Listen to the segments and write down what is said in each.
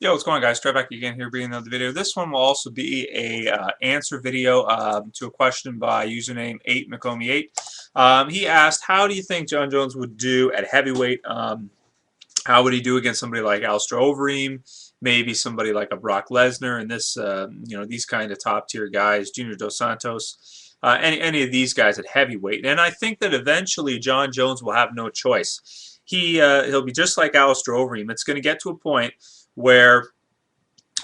Yo, what's going on, guys? Try back again here, bringing another video. This one will also be a answer video to a question by username 8McComie8. He asked, how do you think Jon Jones would do at heavyweight? How would he do against somebody like Alistair Overeem, maybe somebody like a Brock Lesnar, and this, these kind of top tier guys, Junior Dos Santos, any of these guys at heavyweight. And I think that eventually Jon Jones will have no choice. He'll be just like Alistair Overeem. It's going to get to a point where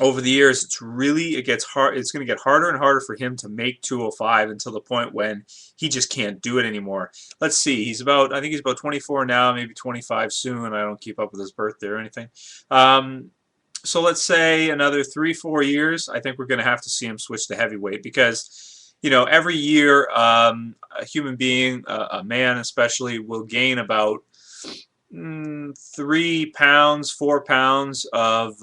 over the years it gets hard. It's going to get harder and harder for him to make 205 until the point when he just can't do it anymore. Let's see, I think he's about 24 now, maybe 25 soon. I don't keep up with his birthday or anything. So let's say another 3-4 years, I think we're going to have to see him switch to heavyweight, because every year a human being, a man especially, will gain about 3 pounds, 4 pounds of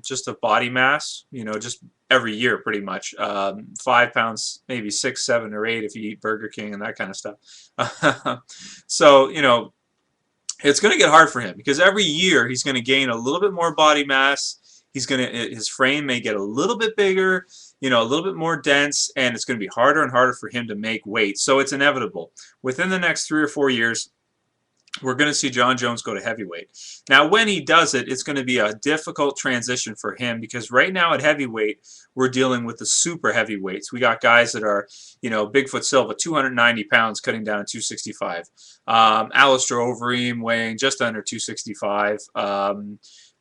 just of body mass, just every year pretty much. 5 pounds, maybe 6, 7, or 8 if you eat Burger King and that kind of stuff. So, it's going to get hard for him, because every year he's going to gain a little bit more body mass. His frame may get a little bit bigger, a little bit more dense, and it's going to be harder and harder for him to make weight. So it's inevitable. Within the next 3 or 4 years, we're going to see Jon Jones go to heavyweight. Now, when he does it, it's going to be a difficult transition for him, because right now at heavyweight, we're dealing with the super heavyweights. We got guys that are, Bigfoot Silva, 290 pounds, cutting down to 265. Alistair Overeem weighing just under 265.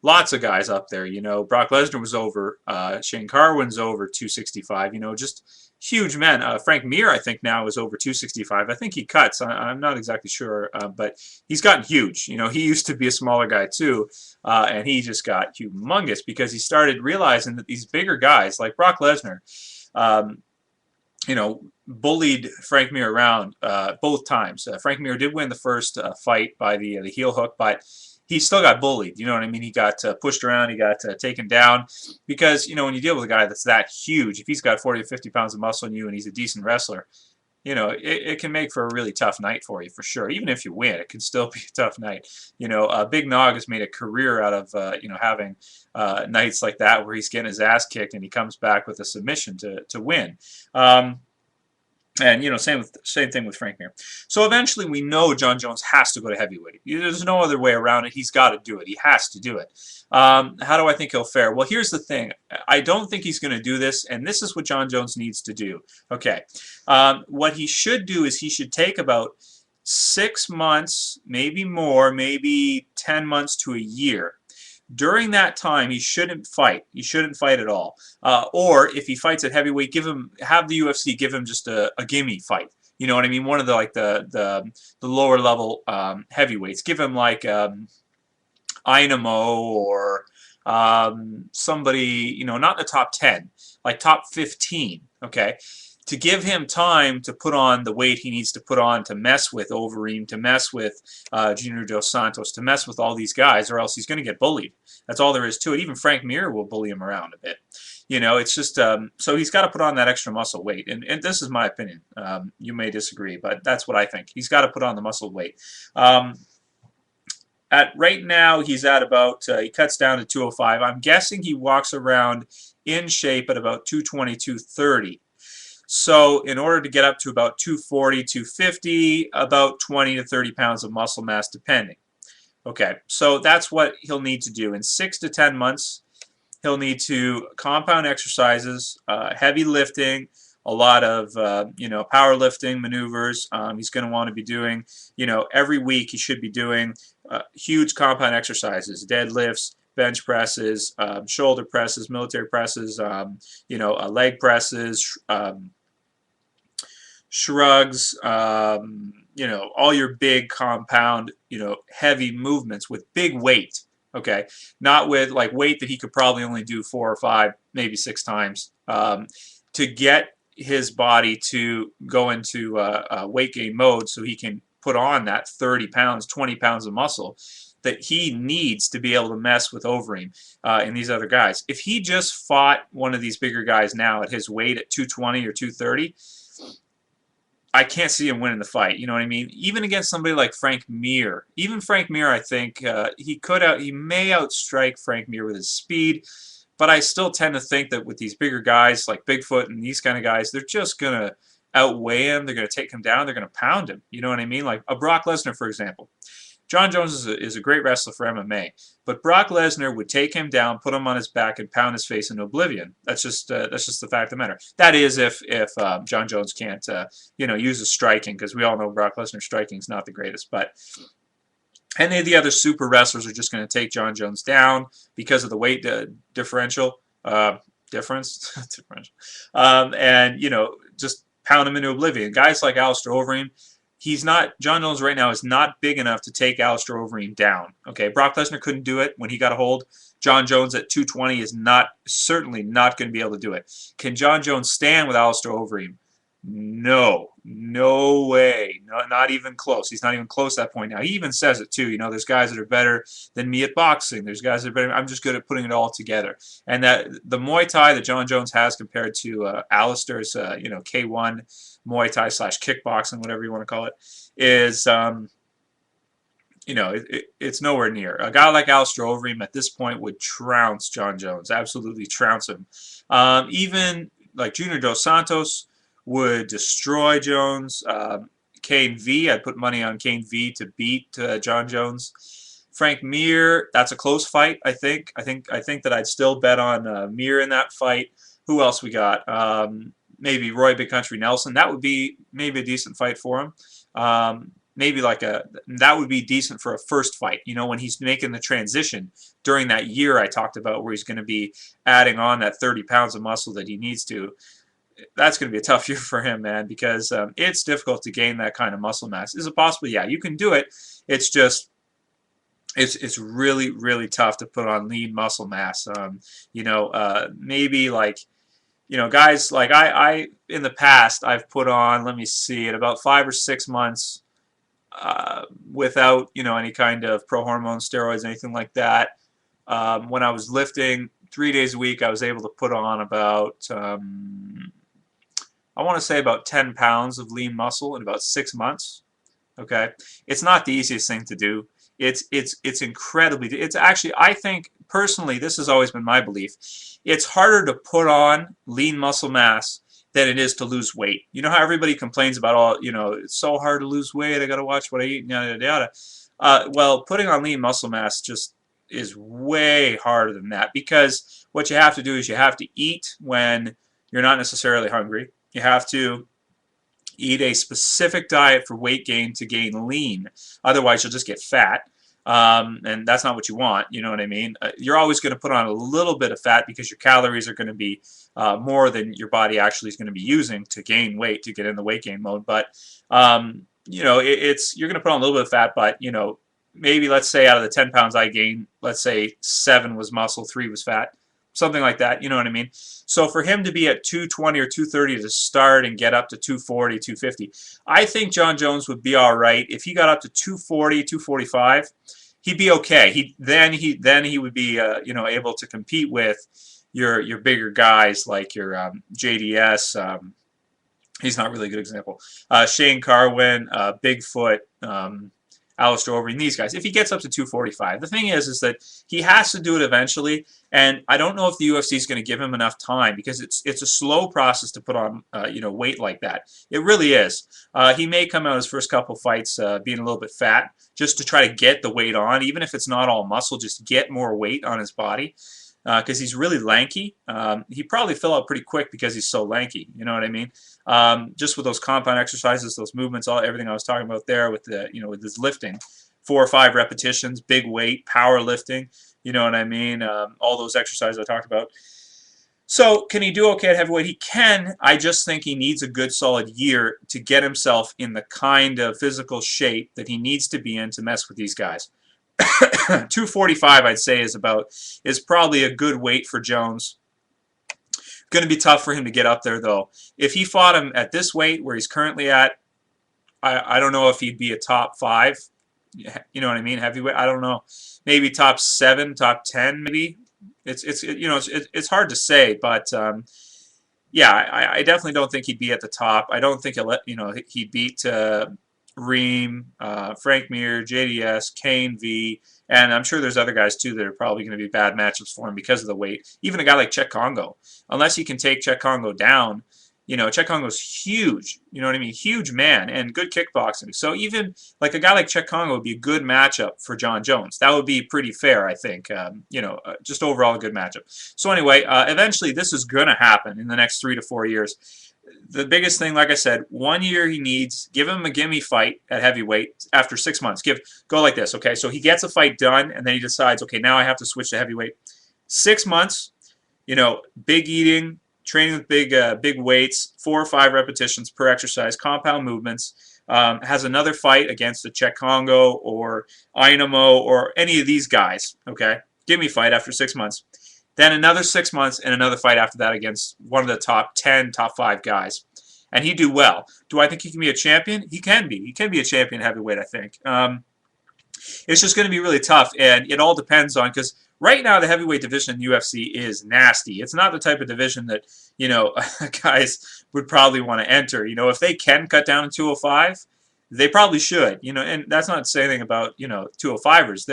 Lots of guys up there. Brock Lesnar was over. Shane Carwin's over 265. Just huge men. Frank Mir, I think, now is over 265. I think he cuts. I'm not exactly sure, but he's gotten huge. He used to be a smaller guy too, and he just got humongous because he started realizing that these bigger guys like Brock Lesnar, bullied Frank Mir around both times. Frank Mir did win the first fight by the heel hook, but he still got bullied. You know what I mean? He got pushed around. He got taken down, because, when you deal with a guy that's that huge, if he's got 40 or 50 pounds of muscle in you and he's a decent wrestler, it can make for a really tough night for you, for sure. Even if you win, it can still be a tough night. Big Nog has made a career out of, having nights like that where he's getting his ass kicked and he comes back with a submission to win. And same thing with Frank Mir. So eventually, we know Jon Jones has to go to heavyweight. There's no other way around it. He's got to do it. He has to do it. How do I think he'll fare? Well, here's the thing. I don't think he's going to do this, and this is what Jon Jones needs to do. Okay, what he should do is he should take about 6 months, maybe more, maybe 10 months to a year. During that time, he shouldn't fight. He shouldn't fight at all. Or if he fights at heavyweight, have the UFC give him just a gimme fight. You know what I mean? One of the lower level heavyweights. Give him like Inamo or somebody, not in the top 10, like top 15. Okay, to give him time to put on the weight he needs to put on to mess with Overeem, to mess with Junior Dos Santos, to mess with all these guys, or else he's going to get bullied. That's all there is to it. Even Frank Mir will bully him around a bit. It's just, so he's got to put on that extra muscle weight. And this is my opinion. You may disagree, but that's what I think. He's got to put on the muscle weight. Right now, he's at about, he cuts down to 205. I'm guessing he walks around in shape at about 220, 230. So in order to get up to about 240, 250, about 20 to 30 pounds of muscle mass depending. Okay, so that's what he'll need to do. In 6 to 10 months, he'll need to compound exercises, heavy lifting, a lot of, powerlifting maneuvers. He's going to want to be doing, every week he should be doing huge compound exercises, deadlifts, bench presses, shoulder presses, military presses, leg presses, shrugs, all your big compound, heavy movements with big weight. Okay, not with like weight that he could probably only do 4 or 5, maybe 6 times, to get his body to go into weight gain mode, so he can put on that 30 pounds, 20 pounds of muscle that he needs to be able to mess with Overeem and these other guys. If he just fought one of these bigger guys now at his weight at 220 or 230, I can't see him winning the fight. You know what I mean? Even against somebody like Frank Mir. Even Frank Mir, I think he may outstrike Frank Mir with his speed, but I still tend to think that with these bigger guys like Bigfoot and these kind of guys, they're just gonna outweigh him. They're gonna take him down. They're gonna pound him. You know what I mean? Like a Brock Lesnar, for example. Jon Jones is a great wrestler for MMA, but Brock Lesnar would take him down, put him on his back, and pound his face into oblivion. That's just the fact of the matter. That is if Jon Jones can't use his striking, because we all know Brock Lesnar's striking is not the greatest. But any of the other super wrestlers are just going to take Jon Jones down because of the weight differential difference, differential, and just pound him into oblivion. Guys like Alistair Overeem. Jon Jones right now is not big enough to take Alistair Overeem down. Okay, Brock Lesnar couldn't do it when he got a hold. Jon Jones at 220 is certainly not going to be able to do it. Can Jon Jones stand with Alistair Overeem? No, no way, not even close. He's not even close at that point now. He even says it too. There's guys that are better than me at boxing. There's guys that are better. I'm just good at putting it all together. And that the Muay Thai that Jon Jones has compared to Alistair's, K1 Muay Thai / kickboxing, whatever you want to call it, is it's nowhere near. A guy like Alistair Overeem at this point would trounce Jon Jones, absolutely trounce him. Even like Junior Dos Santos would destroy Jones. Cain V, I'd put money on Cain V to beat Jon Jones. Frank Mir, that's a close fight. I think that I'd still bet on Mir in that fight. Who else we got? Maybe Roy Big Country Nelson. That would be maybe a decent fight for him. Maybe that would be decent for a first fight. When he's making the transition during that year I talked about, where he's going to be adding on that 30 pounds of muscle that he needs to. That's going to be a tough year for him, man, because it's difficult to gain that kind of muscle mass. Is it possible? Yeah, you can do it. It's just it's really, really tough to put on lean muscle mass. Maybe like guys like I in the past I've put on, let me see, at about 5 or 6 months without any kind of pro hormone steroids, anything like that. When I was lifting 3 days a week, I was able to put on about I want to say about 10 pounds of lean muscle in about 6 months. Okay, it's not the easiest thing to do. It's incredibly. It's actually, I think personally, this has always been my belief. It's harder to put on lean muscle mass than it is to lose weight. You know how everybody complains about it's so hard to lose weight. I got to watch what I eat, yada yada. Well, putting on lean muscle mass just is way harder than that, because what you have to do is you have to eat when you're not necessarily hungry. You have to eat a specific diet for weight gain to gain lean. Otherwise, you'll just get fat. And that's not what you want. You know what I mean? You're always going to put on a little bit of fat because your calories are going to be more than your body actually is going to be using to gain weight, to get in the weight gain mode. But, you're going to put on a little bit of fat, but, maybe let's say out of the 10 pounds I gained, let's say 7 was muscle, 3 was fat. Something like that, you know what I mean? So for him to be at 220 or 230 to start and get up to 240, 250, I think Jon Jones would be all right. If he got up to 240, 245, he'd be okay. Then he would be able to compete with your bigger guys like your JDS. He's not really a good example. Shane Carwin, Bigfoot. Alistair Overeem, these guys. If he gets up to 245, the thing is that he has to do it eventually, and I don't know if the UFC is going to give him enough time, because it's a slow process to put on weight like that. It really is. He may come out his first couple fights being a little bit fat, just to try to get the weight on, even if it's not all muscle, just get more weight on his body. Because he's really lanky. He probably fill out pretty quick because he's so lanky. You know what I mean? Just with those compound exercises, those movements, everything I was talking about there with with his lifting, 4 or 5 repetitions, big weight, power lifting. You know what I mean? All those exercises I talked about. So can he do okay at heavyweight? He can. I just think he needs a good solid year to get himself in the kind of physical shape that he needs to be in to mess with these guys. 245, I'd say, is probably a good weight for Jones. Going to be tough for him to get up there, though. If he fought him at this weight where he's currently at, I don't know if he'd be a top 5. You know what I mean? Heavyweight. I don't know. Maybe top 7, top 10, maybe. It's hard to say, but yeah, I definitely don't think he'd be at the top. I don't think he'd beat Reem, Frank Mir, JDS, Cain V, and I'm sure there's other guys too that are probably going to be bad matchups for him because of the weight. Even a guy like Czech Congo, unless he can take Czech Congo down. Czech Congo's huge. You know what I mean? Huge man and good kickboxing. So even like a guy like Czech Congo would be a good matchup for Jon Jones. That would be pretty fair, I think. Just overall a good matchup. So anyway, eventually this is going to happen in the next 3 to 4 years. The biggest thing, like I said, 1 year he needs, give him a gimme fight at heavyweight after 6 months. Go like this, okay? So he gets a fight done, and then he decides, okay, now I have to switch to heavyweight. 6 months, big eating, training with big weights, 4 or 5 repetitions per exercise, compound movements, has another fight against a Czech Congo or Inamo or any of these guys, okay? Give me fight after 6 months. Then another 6 months and another fight after that against one of the top 10, top 5 guys. And he'd do well. Do I think he can be a champion? He can be. He can be a champion heavyweight, I think. It's just going to be really tough, and it all depends on, because right now the heavyweight division in the UFC is nasty. It's not the type of division that, guys would probably want to enter. If they can cut down to 205, they probably should. And that's not to say anything about, 205ers.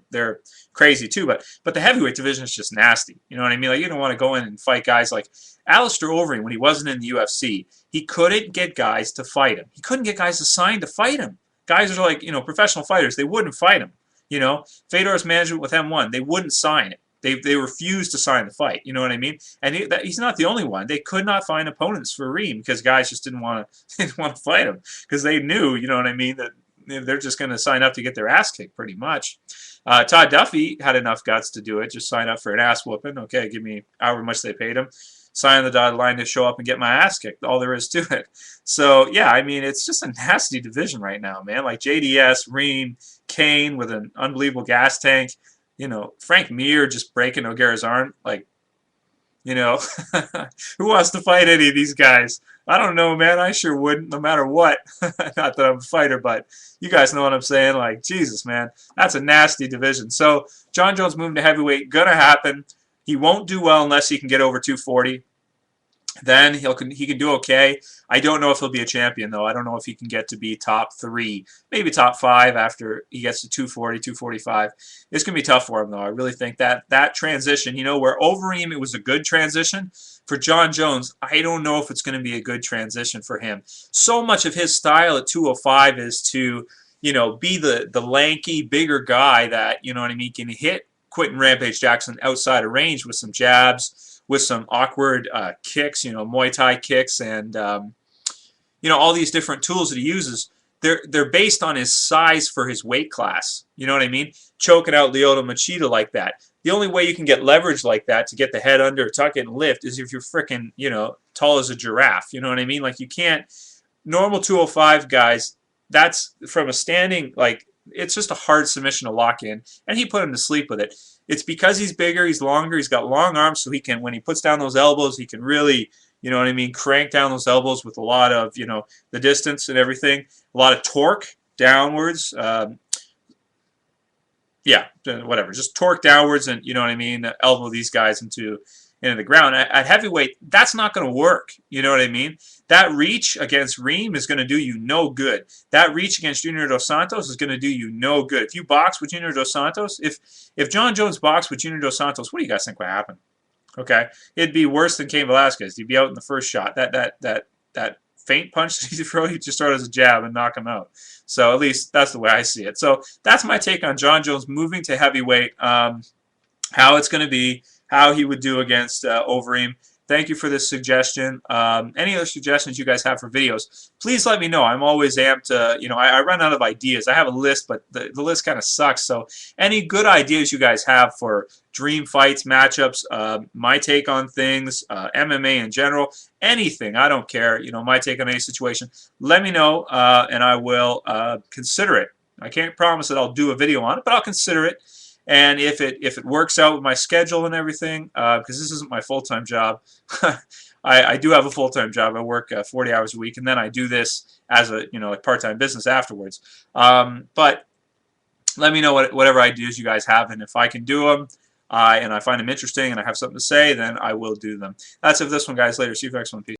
They're crazy too, but the heavyweight division is just nasty. You know what I mean? Like, you don't want to go in and fight guys like Alistair Overeem when he wasn't in the UFC. He couldn't get guys to fight him. He couldn't get guys to sign to fight him. Guys are like, professional fighters. They wouldn't fight him. Fedor's management with M1, they wouldn't sign it. They refused to sign the fight. You know what I mean? And he's not the only one. They could not find opponents for Reem because guys just didn't want to fight him because they knew, you know what I mean, that they're just going to sign up to get their ass kicked pretty much. Todd Duffy had enough guts to do it. Just sign up for an ass whooping. Okay, give me however much they paid him. Sign on the dotted line to show up and get my ass kicked. All there is to it. So, yeah, I mean, it's just a nasty division right now, man. Like JDS, Reem, Cain with an unbelievable gas tank. Frank Mir just breaking O'Gara's arm. Like, who wants to fight any of these guys? I don't know, man. I sure wouldn't, no matter what. Not that I'm a fighter, but you guys know what I'm saying. Like, Jesus, man. That's a nasty division. So, Jon Jones moving to heavyweight, gonna happen. He won't do well unless he can get over 240. Then he can do okay. I don't know if he'll be a champion, though. I don't know if he can get to be top 3, maybe top 5 after he gets to 240, 245. It's going to be tough for him, though. I really think that transition, where Overeem, it was a good transition. For Jon Jones, I don't know if it's going to be a good transition for him. So much of his style at 205 is to, be the lanky, bigger guy that, can hit Quentin Rampage Jackson outside of range with some jabs, with some awkward kicks, Muay Thai kicks, and all these different tools that he uses. They're based on his size for his weight class. You know what I mean? Choking out Lyoto Machida like that. The only way you can get leverage like that to get the head under, tuck it, and lift is if you're freaking, tall as a giraffe. You know what I mean? Like, you can't. Normal 205 guys, that's from a standing, like, it's just a hard submission to lock in, and he put him to sleep with it. It's because he's bigger, he's longer, he's got long arms, so he can, when he puts down those elbows, he can really, crank down those elbows with a lot of, the distance and everything, a lot of torque downwards. Yeah, whatever, just torque downwards and, elbow these guys into the ground. At heavyweight, that's not going to work. You know what I mean? That reach against Reem is going to do you no good. That reach against Junior Dos Santos is going to do you no good. If you box with Junior Dos Santos, if Jon Jones boxed with Junior Dos Santos, what do you guys think would happen? Okay, it'd be worse than Cain Velasquez. He'd be out in the first shot. That feint punch that he throw, he'd just start as a jab and knock him out. So at least that's the way I see it. So that's my take on Jon Jones moving to heavyweight. How it's going to be. How he would do against Overeem. Thank you for this suggestion. Any other suggestions you guys have for videos, please let me know. I'm always amped to, I run out of ideas. I have a list, but the list kind of sucks. So any good ideas you guys have for dream fights, matchups, my take on things, MMA in general, anything, I don't care, my take on any situation, let me know, and I will consider it. I can't promise that I'll do a video on it, but I'll consider it. And if it works out with my schedule and everything, because this isn't my full-time job, I do have a full-time job. I work 40 hours a week, and then I do this as a like part-time business afterwards. But let me know whatever ideas you guys have, and if I can do them, and I find them interesting and I have something to say, then I will do them. That's it for this one, guys. Later. See you for the next one. Peace.